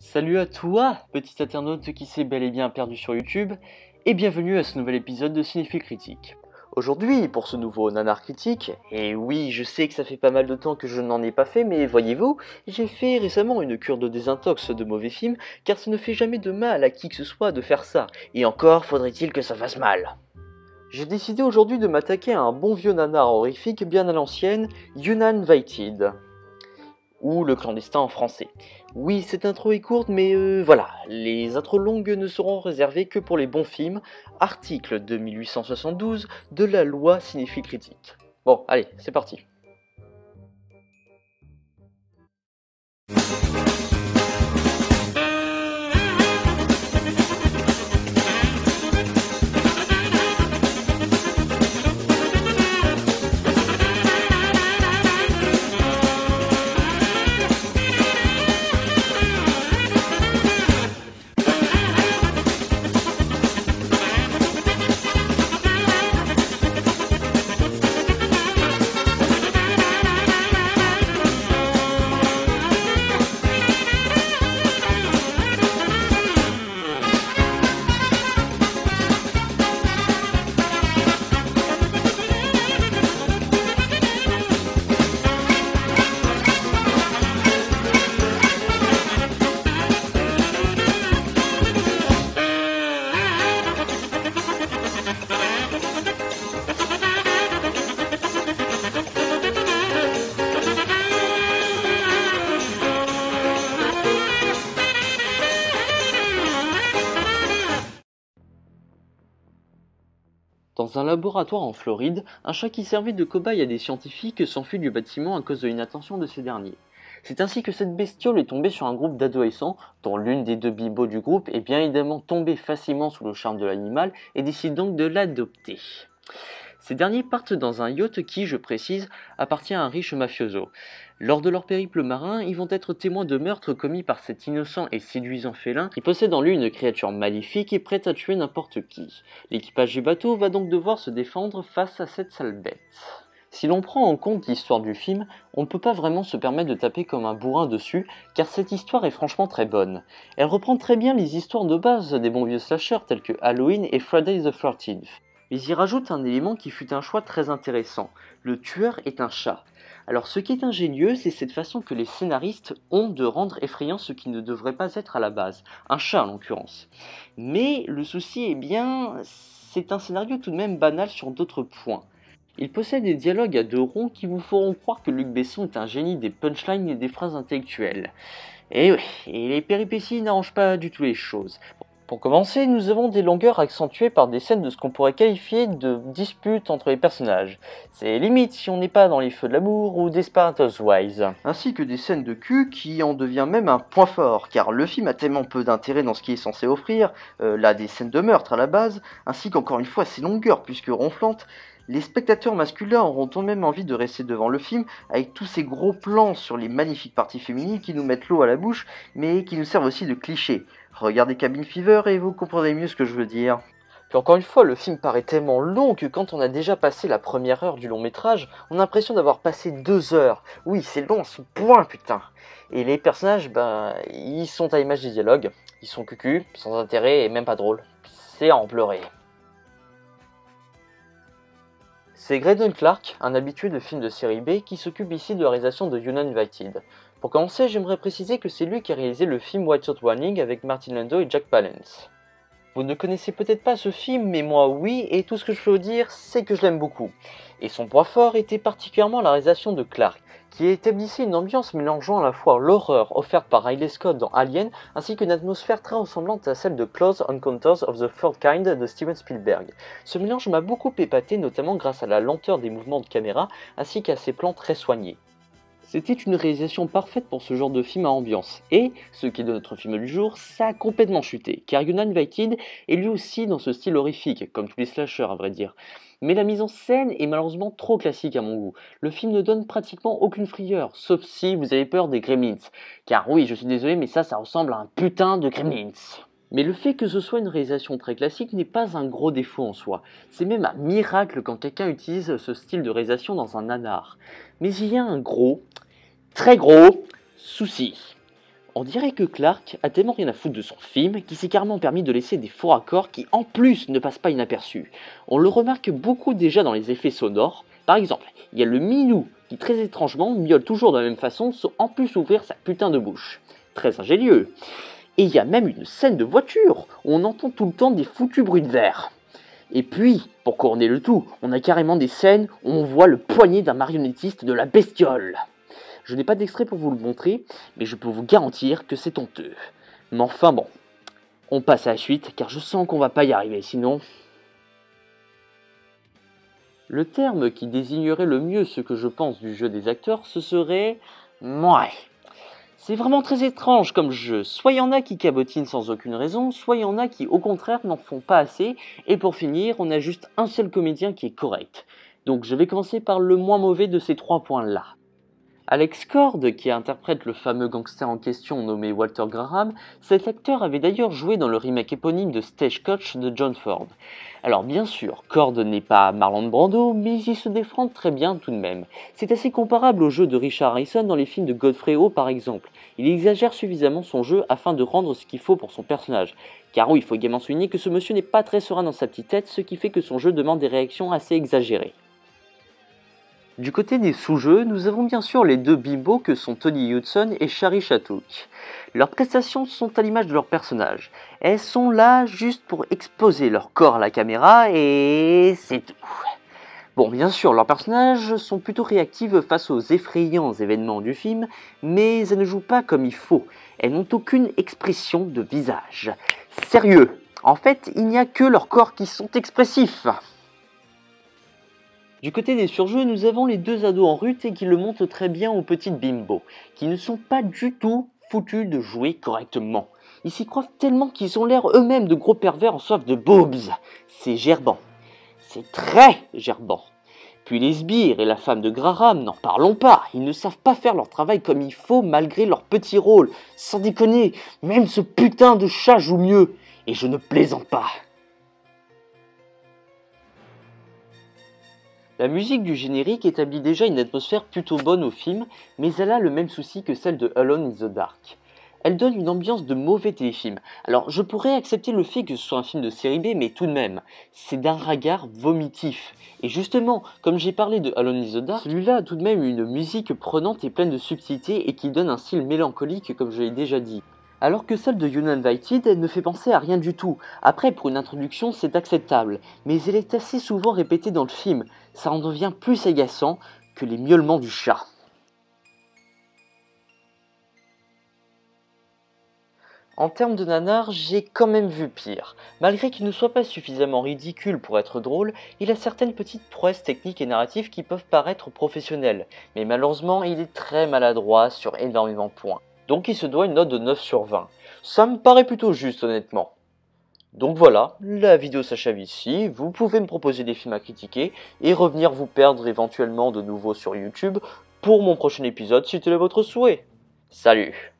Salut à toi, petit internaute qui s'est bel et bien perdu sur YouTube, et bienvenue à ce nouvel épisode de Cinéphile Critique. Aujourd'hui, pour ce nouveau nanar critique, et oui, je sais que ça fait pas mal de temps que je n'en ai pas fait, mais voyez-vous, j'ai fait récemment une cure de désintox de mauvais films, car ça ne fait jamais de mal à qui que ce soit de faire ça, et encore faudrait-il que ça fasse mal. J'ai décidé aujourd'hui de m'attaquer à un bon vieux nanar horrifique bien à l'ancienne, Uninvited, ou Le Clandestin en français. Oui, cette intro est courte, mais voilà, les intros longues ne seront réservées que pour les bons films, article de 1872 de la loi cinéphile critique. Bon, allez, c'est parti. Dans un laboratoire en Floride, un chat qui servait de cobaye à des scientifiques s'enfuit du bâtiment à cause de l'inattention de ces derniers. C'est ainsi que cette bestiole est tombée sur un groupe d'adolescents, dont l'une des deux bibos du groupe est bien évidemment tombée facilement sous le charme de l'animal et décide donc de l'adopter. Ces derniers partent dans un yacht qui, je précise, appartient à un riche mafioso. Lors de leur périple marin, ils vont être témoins de meurtres commis par cet innocent et séduisant félin qui possède en lui une créature maléfique et prête à tuer n'importe qui. L'équipage du bateau va donc devoir se défendre face à cette sale bête. Si l'on prend en compte l'histoire du film, on ne peut pas vraiment se permettre de taper comme un bourrin dessus, car cette histoire est franchement très bonne. Elle reprend très bien les histoires de base des bons vieux slashers tels que Halloween et Friday the 13th. Mais y rajoute un élément qui fut un choix très intéressant. Le tueur est un chat. Alors ce qui est ingénieux, c'est cette façon que les scénaristes ont de rendre effrayant ce qui ne devrait pas être à la base. Un chat en l'occurrence. Mais le souci est bien, c'est un scénario tout de même banal sur d'autres points. Il possède des dialogues à deux ronds qui vous feront croire que Luc Besson est un génie des punchlines et des phrases intellectuelles. Et oui, et les péripéties n'arrangent pas du tout les choses. Pour commencer, nous avons des longueurs accentuées par des scènes de ce qu'on pourrait qualifier de disputes entre les personnages. C'est limite si on n'est pas dans les feux de l'amour ou Desperate Housewives. Ainsi que des scènes de cul qui en devient même un point fort, car le film a tellement peu d'intérêt dans ce qu'il est censé offrir, là des scènes de meurtre à la base, ainsi qu'encore une fois ses longueurs puisque ronflantes. Les spectateurs masculins auront tout de même envie de rester devant le film avec tous ces gros plans sur les magnifiques parties féminines qui nous mettent l'eau à la bouche, mais qui nous servent aussi de clichés. Regardez Cabin Fever et vous comprendrez mieux ce que je veux dire. Puis encore une fois, le film paraît tellement long que quand on a déjà passé la première heure du long métrage, on a l'impression d'avoir passé 2 heures. Oui, c'est long à ce point, putain. Et les personnages, ils sont à l'image des dialogues. Ils sont cucu, sans intérêt et même pas drôles. C'est à en pleurer. C'est Graydon Clark, un habitué de films de série B, qui s'occupe ici de la réalisation de Uninvited. Pour commencer, j'aimerais préciser que c'est lui qui a réalisé le film White Hot Warning avec Martin Landau et Jack Palance. Vous ne connaissez peut-être pas ce film, mais moi oui, et tout ce que je peux vous dire, c'est que je l'aime beaucoup. Et son point fort était particulièrement la réalisation de Clark, qui établissait une ambiance mélangeant à la fois l'horreur offerte par Ridley Scott dans Alien, ainsi qu'une atmosphère très ressemblante à celle de Close Encounters of the Third Kind de Steven Spielberg. Ce mélange m'a beaucoup épaté, notamment grâce à la lenteur des mouvements de caméra, ainsi qu'à ses plans très soignés. C'était une réalisation parfaite pour ce genre de film à ambiance. Et, ce qui est de notre film du jour, ça a complètement chuté, car Uninvited est lui aussi dans ce style horrifique, comme tous les slashers à vrai dire. Mais la mise en scène est malheureusement trop classique à mon goût. Le film ne donne pratiquement aucune frayeur, sauf si vous avez peur des Gremlins. Car oui, je suis désolé, mais ça ressemble à un putain de Gremlins. Mais le fait que ce soit une réalisation très classique n'est pas un gros défaut en soi. C'est même un miracle quand quelqu'un utilise ce style de réalisation dans un nanar. Mais il y a un gros, très gros souci. On dirait que Clark a tellement rien à foutre de son film qu'il s'est carrément permis de laisser des faux raccords qui en plus ne passent pas inaperçus. On le remarque beaucoup déjà dans les effets sonores. Par exemple, il y a le minou qui très étrangement miaule toujours de la même façon sans en plus ouvrir sa putain de bouche. Très ingénieux. Et il y a même une scène de voiture où on entend tout le temps des foutus bruits de verre. Et puis, pour couronner le tout, on a carrément des scènes où on voit le poignet d'un marionnettiste de la bestiole. Je n'ai pas d'extrait pour vous le montrer, mais je peux vous garantir que c'est honteux. Mais enfin bon, on passe à la suite car je sens qu'on va pas y arriver sinon. Le terme qui désignerait le mieux ce que je pense du jeu des acteurs, ce serait « mouais ». C'est vraiment très étrange comme jeu, soit il y en a qui cabotinent sans aucune raison, soit il y en a qui au contraire n'en font pas assez, et pour finir, on a juste un seul comédien qui est correct. Donc je vais commencer par le moins mauvais de ces 3 points-là. Alex Cord, qui interprète le fameux gangster en question nommé Walter Graham, cet acteur avait d'ailleurs joué dans le remake éponyme de Stagecoach de John Ford. Alors bien sûr, Cord n'est pas Marlon Brando, mais il se défend très bien tout de même. C'est assez comparable au jeu de Richard Harrison dans les films de Godfrey Ho par exemple. Il exagère suffisamment son jeu afin de rendre ce qu'il faut pour son personnage. Car oui, il faut également souligner que ce monsieur n'est pas très serein dans sa petite tête, ce qui fait que son jeu demande des réactions assez exagérées. Du côté des sous-jeux, nous avons bien sûr les deux bimbos que sont Tony Hudson et Shari Chattook. Leurs prestations sont à l'image de leurs personnages. Elles sont là juste pour exposer leur corps à la caméra et c'est tout. Bon, bien sûr, leurs personnages sont plutôt réactifs face aux effrayants événements du film, mais elles ne jouent pas comme il faut. Elles n'ont aucune expression de visage. Sérieux, en fait, il n'y a que leurs corps qui sont expressifs. Du côté des surjeux, nous avons les deux ados en rut et qui le montrent très bien aux petites bimbos, qui ne sont pas du tout foutus de jouer correctement. Ils s'y croient tellement qu'ils ont l'air eux-mêmes de gros pervers en soif de boobs. C'est gerbant. C'est très gerbant. Puis les sbires et la femme de Graham, n'en parlons pas. Ils ne savent pas faire leur travail comme il faut malgré leur petit rôle. Sans déconner, même ce putain de chat joue mieux. Et je ne plaisante pas. La musique du générique établit déjà une atmosphère plutôt bonne au film, mais elle a le même souci que celle de Alone in the Dark. Elle donne une ambiance de mauvais téléfilm. Alors je pourrais accepter le fait que ce soit un film de série B, mais tout de même, c'est d'un regard vomitif. Et justement, comme j'ai parlé de Alone in the Dark, celui-là a tout de même une musique prenante et pleine de subtilité et qui donne un style mélancolique comme je l'ai déjà dit. Alors que celle de Uninvited, elle ne fait penser à rien du tout. Après, pour une introduction, c'est acceptable, mais elle est assez souvent répétée dans le film. Ça en devient plus agaçant que les miaulements du chat. En termes de nanar, j'ai quand même vu pire. Malgré qu'il ne soit pas suffisamment ridicule pour être drôle, il a certaines petites prouesses techniques et narratives qui peuvent paraître professionnelles. Mais malheureusement, il est très maladroit sur énormément de points. Donc il se doit une note de 9 sur 20. Ça me paraît plutôt juste honnêtement. Donc voilà, la vidéo s'achève ici, vous pouvez me proposer des films à critiquer et revenir vous perdre éventuellement de nouveau sur YouTube pour mon prochain épisode si tel est votre souhait. Salut!